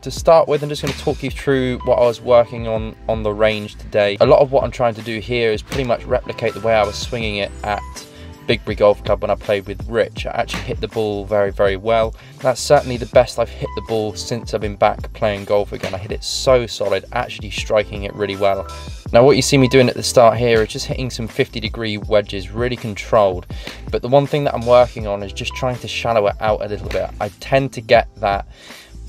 To start with, I'm just going to talk you through what I was working on the range today. A lot of what I'm trying to do here is pretty much replicate the way I was swinging it at Bigbury Golf Club when I played with Rich. I actually hit the ball very, very well. That's certainly the best I've hit the ball since I've been back playing golf again. I hit it so solid, actually striking it really well. Now what you see me doing at the start here is just hitting some 50-degree wedges, really controlled. But the one thing that I'm working on is just trying to shallow it out a little bit. I tend to get that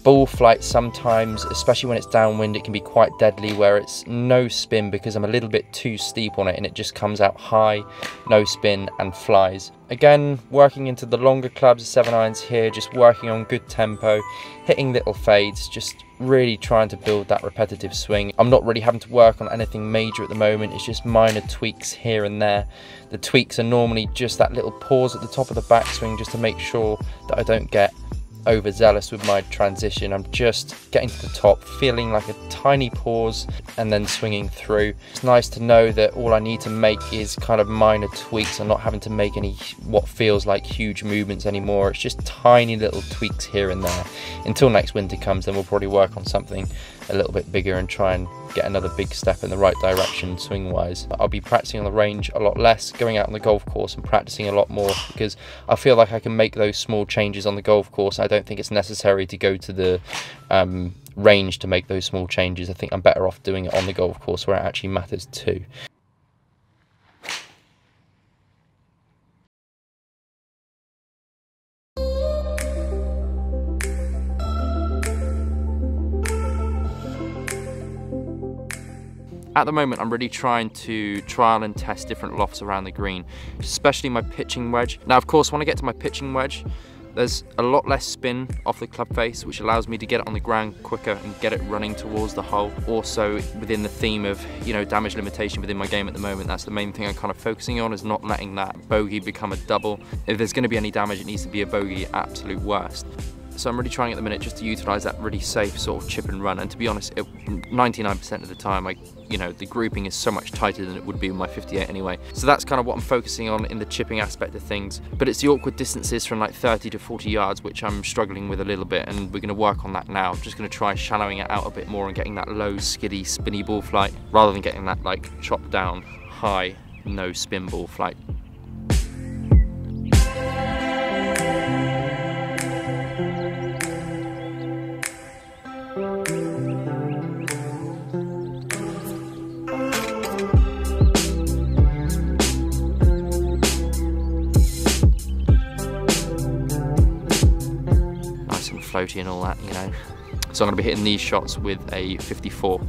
ball flight sometimes, especially when it's downwind, it can be quite deadly, where it's no spin because I'm a little bit too steep on it and it just comes out high, no spin and flies. Again, working into the longer clubs, 7-irons here, just working on good tempo, hitting little fades, just really trying to build that repetitive swing. I'm not really having to work on anything major at the moment, it's just minor tweaks here and there. The tweaks are normally just that little pause at the top of the backswing just to make sure that I don't get overzealous with my transition. I'm just getting to the top, feeling like a tiny pause and then swinging through. It's nice to know that all I need to make is kind of minor tweaks. I'm not having to make any what feels like huge movements anymore. It's just tiny little tweaks here and there. Until next winter comes, then we'll probably work on something a little bit bigger and try and get another big step in the right direction swing wise. I'll be practicing on the range a lot less, going out on the golf course and practicing a lot more, because I feel like I can make those small changes on the golf course. I don't think it's necessary to go to the range to make those small changes. I think I'm better off doing it on the golf course where it actually matters too. At the moment, I'm really trying to trial and test different lofts around the green, especially my pitching wedge. Now, of course, when I get to my pitching wedge, there's a lot less spin off the club face, which allows me to get it on the ground quicker and get it running towards the hole. Also, within the theme of, you know, damage limitation within my game at the moment, that's the main thing I'm kind of focusing on, is not letting that bogey become a double. If there's going to be any damage, it needs to be a bogey at absolute worst. So I'm really trying at the minute just to utilise that really safe sort of chip and run, and to be honest, 99% of the time, the grouping is so much tighter than it would be with my 58 anyway. So that's kind of what I'm focusing on in the chipping aspect of things. But it's the awkward distances from like 30 to 40 yards which I'm struggling with a little bit, and we're going to work on that now. I'm just going to try shallowing it out a bit more and getting that low, skiddy, spinny ball flight, rather than getting that like chopped down, high, no spin ball flight. Floaty and all that, you know. So I'm going to be hitting these shots with a 54.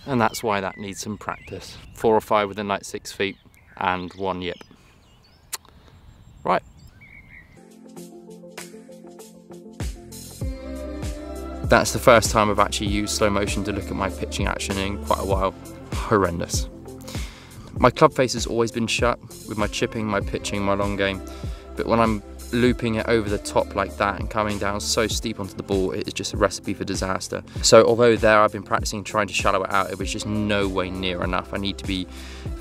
And that's why that needs some practice. 4 or 5 within like 6 feet and 1 yip. Right. That's the first time I've actually used slow motion to look at my pitching action in quite a while. Horrendous. My club face has always been shut with my chipping, my pitching, my long game. But when I'm looping it over the top like that and coming down so steep onto the ball, it is just a recipe for disaster. So although there I've been practicing trying to shallow it out, it was just no way near enough. I need to be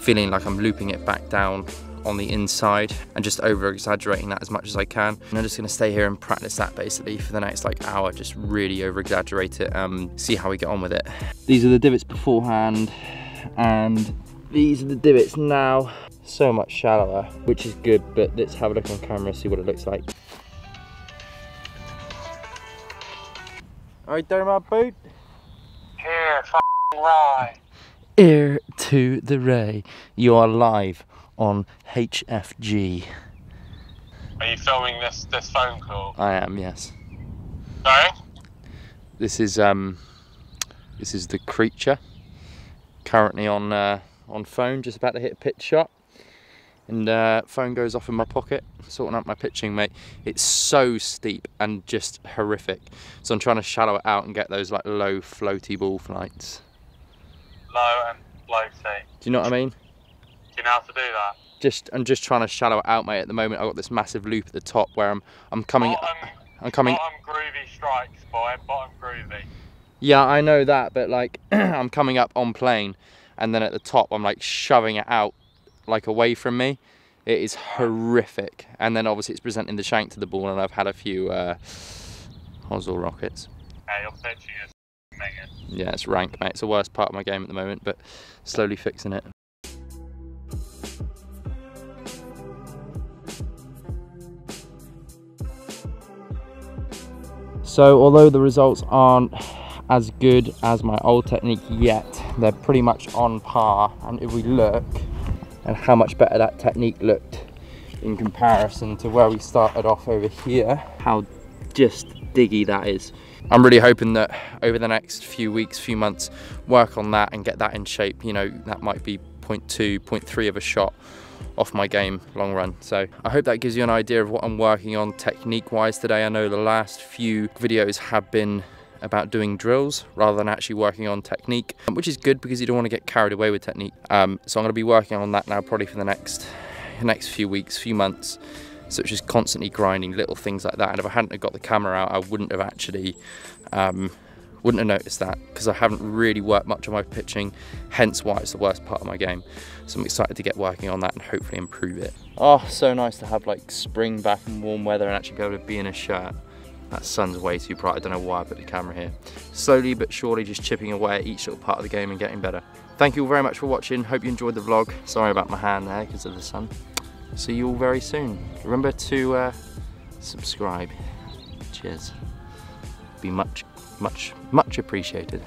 feeling like I'm looping it back down on the inside and just over exaggerating that as much as I can. And I'm just going to stay here and practice that basically for the next like hour, just really over exaggerate it, see how we get on with it. These are the divots beforehand and these are the divots now. so much shallower, which is good, but let's have a look on camera, see what it looks like. Alright, there my boat. Here, f***ing Rye. Ear to the ray. You are live on HFG. Are you filming this phone call? I am, yes. Sorry? This is the creature currently on phone, just about to hit a pitch shot, and phone goes off in my pocket, sorting out my pitching, mate. It's so steep and just horrific, so I'm trying to shallow it out and get those like low floaty ball flights. Low and floaty. Do you know what I mean? Do you know how to do that? I'm just trying to shallow it out, mate. At the moment I've got this massive loop at the top where I'm coming. Bottom groovy strikes, boy. Bottom groovy. Yeah, I know that, but like I'm coming up on plane, and then at the top I'm like shoving it out like away from me. It is horrific. And then obviously it's presenting the shank to the ball, and I've had a few hosel rockets. Hey, your pitching is minging. Yeah, it's rank, mate. It's the worst part of my game at the moment, but slowly fixing it. So although the results aren't as good as my old technique yet, they're pretty much on par. And if we look at how much better that technique looked in comparison to where we started off over here, how just diggy that is. I'm really hoping that over the next few weeks, few months, work on that and get that in shape. You know, that might be 0.2, 0.3 of a shot off my game long run. So I hope that gives you an idea of what I'm working on technique wise today. I know the last few videos have been about doing drills rather than actually working on technique, which is good because you don't want to get carried away with technique. So I'm going to be working on that now probably for the next few weeks, few months. So it's just constantly grinding little things like that. And if I hadn't have got the camera out, I wouldn't have actually wouldn't have noticed that, because I haven't really worked much on my pitching, hence why it's the worst part of my game. So I'm excited to get working on that and hopefully improve it. Oh, so nice to have like spring back and warm weather and actually be able to be in a shirt. That sun's way too bright, I don't know why I put the camera here. Slowly but surely just chipping away at each little part of the game and getting better. Thank you all very much for watching, hope you enjoyed the vlog. Sorry about my hand there because of the sun. See you all very soon. Remember to subscribe. Cheers. Be much appreciated.